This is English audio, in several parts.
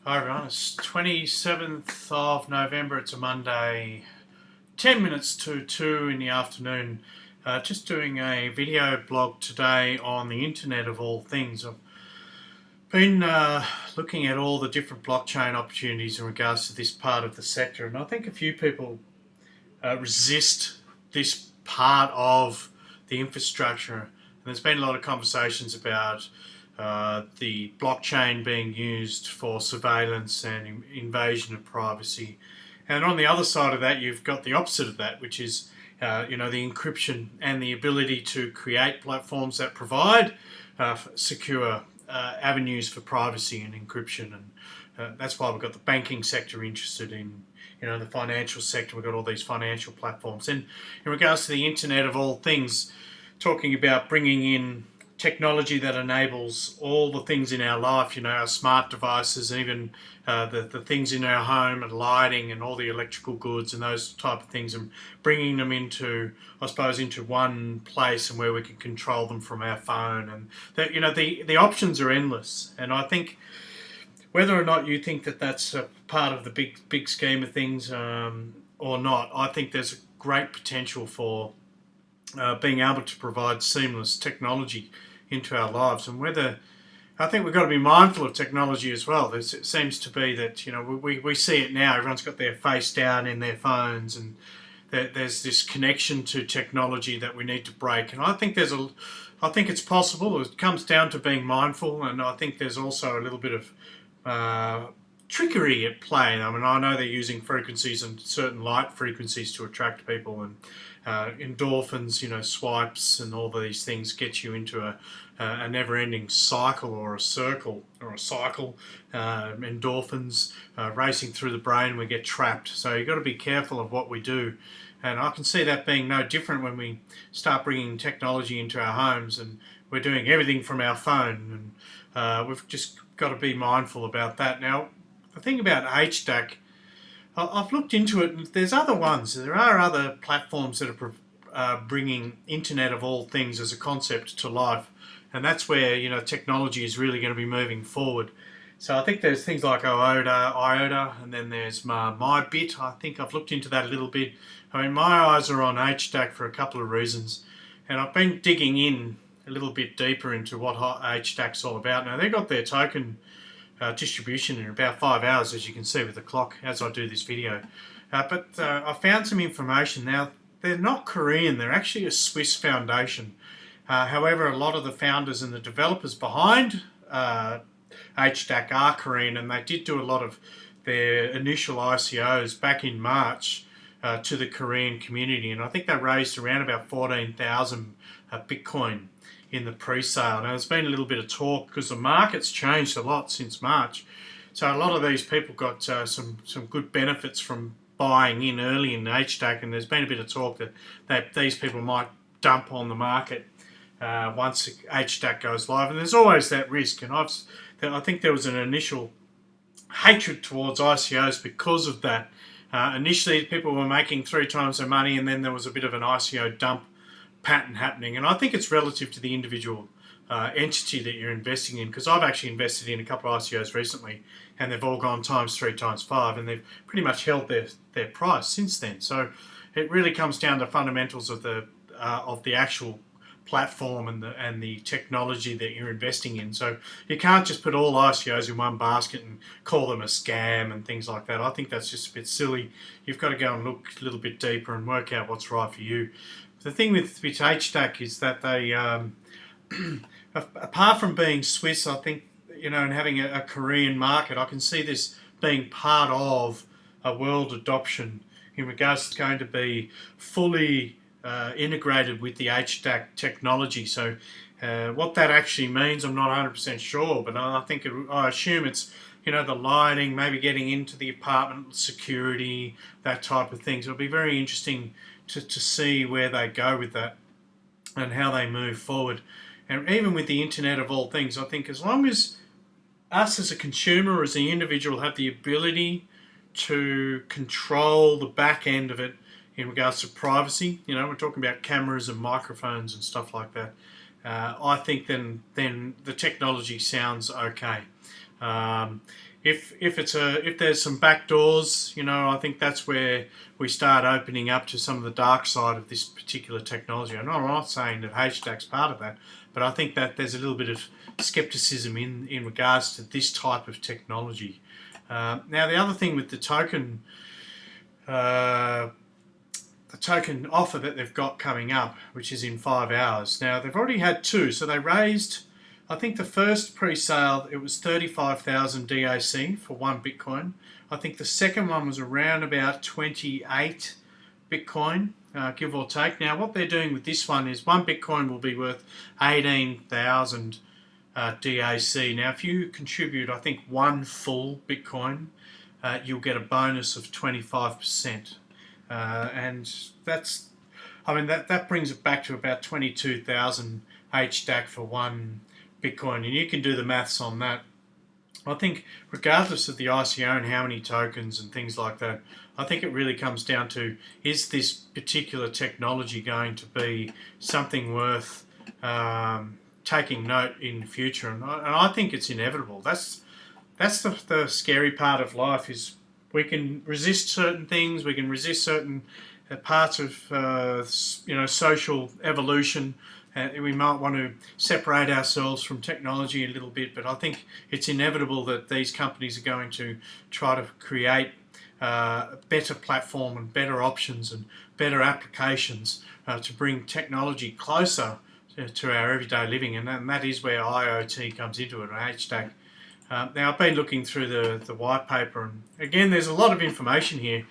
Hi everyone, it's 27th of November, it's a Monday, 10 minutes to 2 in the afternoon. Just doing a video blog today on the Internet of all things. I've been looking at all the different blockchain opportunities in regards to this part of the sector, and I think a few people resist this part of the infrastructure. And there's been a lot of conversations about the blockchain being used for surveillance and invasion of privacy. And on the other side of that, you've got the opposite of that, which is the encryption and the ability to create platforms that provide secure avenues for privacy and encryption. And that's why we've got the banking sector interested in the financial sector. We've got all these financial platforms. And in regards to the Internet of all things, talking about bringing in technology that enables all the things in our life, our smart devices, even the things in our home and lighting and all the electrical goods and those type of things, and bringing them into, I suppose, into one place and where we can control them from our phone. And that, the options are endless. And I think whether or not you think that that's a part of the big scheme of things or not, I think there's a great potential for being able to provide seamless technology into our lives. And I think we've got to be mindful of technology as well. It seems to be that we see it now. Everyone's got their face down in their phones, and there's this connection to technology that we need to break. And I think I think it's possible. It comes down to being mindful, and I think there's also a little bit of trickery at play. I mean, I know they're using frequencies and certain light frequencies to attract people, and endorphins, swipes and all these things get you into a never-ending cycle or a circle or a cycle. Endorphins racing through the brain, we get trapped. So you've got to be careful of what we do. And I can see that being no different when we start bringing technology into our homes and we're doing everything from our phone. And we've just got to be mindful about that. Now, the thing about Hdac, I've looked into it, and there's other ones. There are other platforms that are bringing Internet of all things as a concept to life, and that's where technology is really going to be moving forward. So I think there's things like IOTA, and then there's MyBit. I think I've looked into that a little bit. I mean, my eyes are on Hdac for a couple of reasons, and I've been digging in a little bit deeper into what Hdac's all about. Now, they've got their token distribution in about 5 hours, as you can see with the clock as I do this video. But I found some information. Now, they're not Korean, they're actually a Swiss foundation. However, a lot of the founders and the developers behind Hdac are Korean, and they did do a lot of their initial ICOs back in March to the Korean community, and I think they raised around about 14,000 Bitcoin in the pre-sale. Now, there's been a little bit of talk because the market's changed a lot since March. So a lot of these people got some good benefits from buying in early in Hdac, and there's been a bit of talk that these people might dump on the market once Hdac goes live. And there's always that risk. And I think there was an initial hatred towards ICOs because of that. Initially, people were making 3 times their money, and then there was a bit of an ICO dump pattern happening. And I think it's relative to the individual entity that you're investing in, because I've actually invested in a couple of ICOs recently, and they've all gone times 3 times 5, and they've pretty much held their price since then. So it really comes down to fundamentals of the actual platform and the technology that you're investing in. So you can't just put all ICOs in one basket and call them a scam and things like that. I think that's just a bit silly. You've got to go and look a little bit deeper and work out what's right for you. The thing with Hdac is that they, apart from being Swiss, I think, and having a Korean market, I can see this being part of a world adoption in regards to going to be fully integrated with the Hdac technology. So what that actually means, I'm not 100% sure, but I assume it's, the lighting, maybe getting into the apartment, security, that type of thing. So it'll be very interesting to see where they go with that and how they move forward. And even with the Internet of all things, I think as long as us as a consumer, as an individual, have the ability to control the back end of it in regards to privacy, we're talking about cameras and microphones and stuff like that, I think then the technology sounds okay. if there's some back doors, you know, I think that's where we start opening up to some of the dark side of this particular technology. I'm not saying that Hdac's part of that, but I think that there's a little bit of skepticism in regards to this type of technology. Now, the other thing with the token offer that they've got coming up, which is in 5 hours. Now, they've already had two, so they raised, I think the first pre-sale, it was 35,000 DAC for 1 Bitcoin. I think the second one was around about 28 Bitcoin, give or take. Now, what they're doing with this one is 1 Bitcoin will be worth 18,000 DAC. Now, if you contribute, I think 1 full Bitcoin, you'll get a bonus of 25%. And that's, I mean, that brings it back to about 22,000 Hdac for 1 Bitcoin, and you can do the maths on that. I think regardless of the ICO and how many tokens and things like that, I think it really comes down to, is this particular technology going to be something worth taking note in the future? And I think it's inevitable. That's the scary part of life, is we can resist certain things, we can resist certain parts of social evolution. We might want to separate ourselves from technology a little bit, but I think it's inevitable that these companies are going to try to create a better platform and better options and better applications to bring technology closer to our everyday living, and that is where IoT comes into it, or Hdac. Now, I've been looking through the white paper, and again, there's a lot of information here.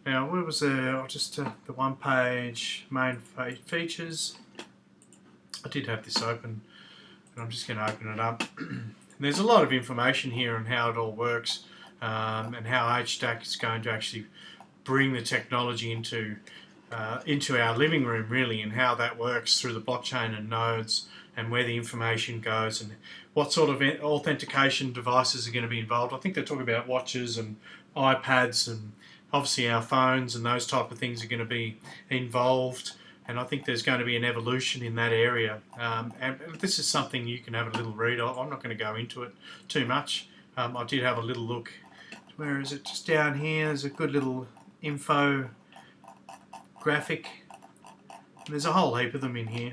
Now, where was I'll just the one page main features. I did have this open, and I'm just going to open it up. There's a lot of information here on how it all works, and how Hdac is going to actually bring the technology into our living room, really, and how that works through the blockchain and nodes, and where the information goes, and what sort of authentication devices are going to be involved. I think they're talking about watches and iPads, and obviously our phones and those type of things are going to be involved. And I think there's going to be an evolution in that area. And this is something you can have a little read of. I'm not going to go into it too much. I did have a little look. Where is it? Just down here. There's a good little info graphic. There's a whole heap of them in here.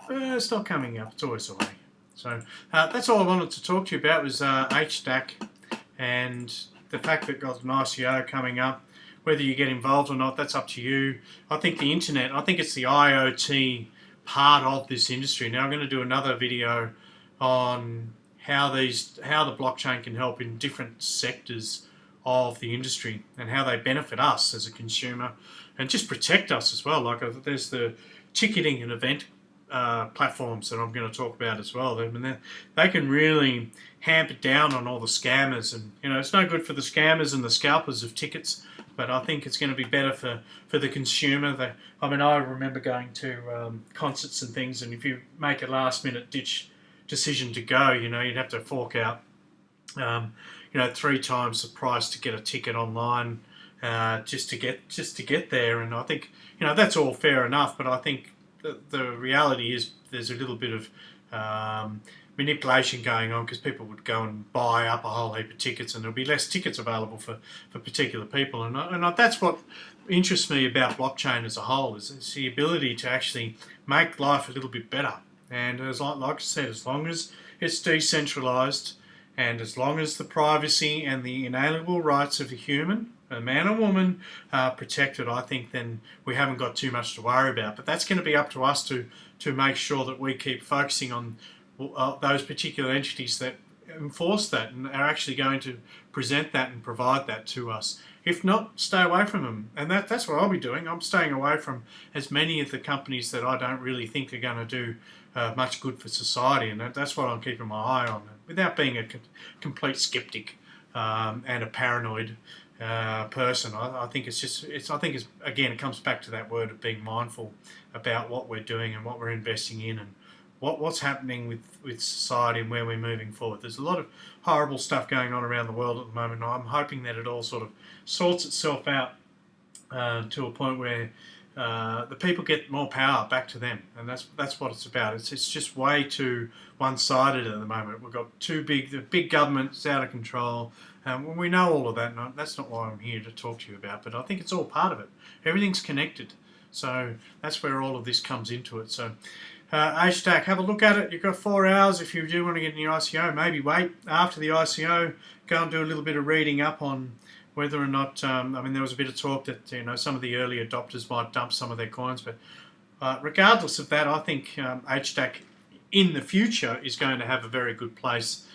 It's not coming up. It's always away. So that's all I wanted to talk to you about, was Hdac and the fact that got an ICO coming up. Whether you get involved or not, that's up to you. I think the internet, I think it's the IoT part of this industry. Now, I'm going to do another video on how the blockchain can help in different sectors of the industry, and how they benefit us as a consumer, and just protect us as well. Like, there's the ticketing and event platforms that I'm going to talk about as well. I mean, they can really hamper down on all the scammers, and it's no good for the scammers and the scalpers of tickets. But I think it's going to be better for the consumer. I mean, I remember going to concerts and things, and if you make a last-minute ditch decision to go, you'd have to fork out, 3 times the price to get a ticket online, just to get there. And I think that's all fair enough. But I think the reality is there's a little bit of manipulation going on, because people would go and buy up a whole heap of tickets, and there'll be less tickets available for particular people. And that's what interests me about blockchain as a whole, is it's the ability to actually make life a little bit better. And like I said, as long as it's decentralized, and as long as the privacy and the inalienable rights of a human, a man or woman, are protected, I think then we haven't got too much to worry about. But that's going to be up to us to make sure that we keep focusing on those particular entities that enforce that and are actually going to present that and provide that to us. If not, stay away from them. And that's what I'll be doing. I'm staying away from as many of the companies that I don't really think are going to do much good for society, and that's what I'm keeping my eye on, without being a complete skeptic and a paranoid person. I think again, it comes back to that word of being mindful about what we're doing and what we're investing in, and what's happening with society and where we're moving forward. There's a lot of horrible stuff going on around the world at the moment, and I'm hoping that it all sort of sorts itself out to a point where the people get more power back to them, and that's what it's about. It's just way too one-sided at the moment. We've got the big government's out of control. We know all of that, and that's not what I'm here to talk to you about, but I think it's all part of it. Everything's connected, so that's where all of this comes into it. So Hdac, have a look at it. You've got 4 hours if you do want to get in your ICO. Maybe wait after the ICO, go and do a little bit of reading up on whether or not, I mean, there was a bit of talk that, you know, some of the early adopters might dump some of their coins, but regardless of that, I think Hdac in the future is going to have a very good place.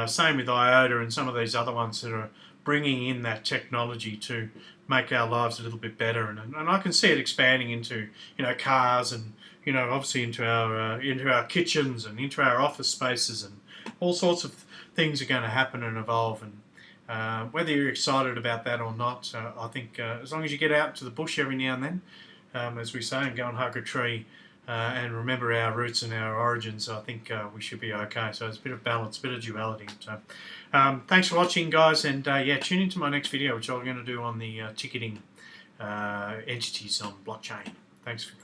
Same with IOTA and some of these other ones that are bringing in that technology to make our lives a little bit better, and I can see it expanding into, you know, cars, and, you know, obviously into our kitchens and into our office spaces, and all sorts of things are going to happen and evolve. And whether you're excited about that or not, I think as long as you get out to the bush every now and then, as we say, and go and hug a tree, and remember our roots and our origins, I think we should be okay. So it's a bit of balance, a bit of duality. So thanks for watching, guys, and yeah, tune into my next video, which I'm going to do on the ticketing entities on blockchain. Thanks for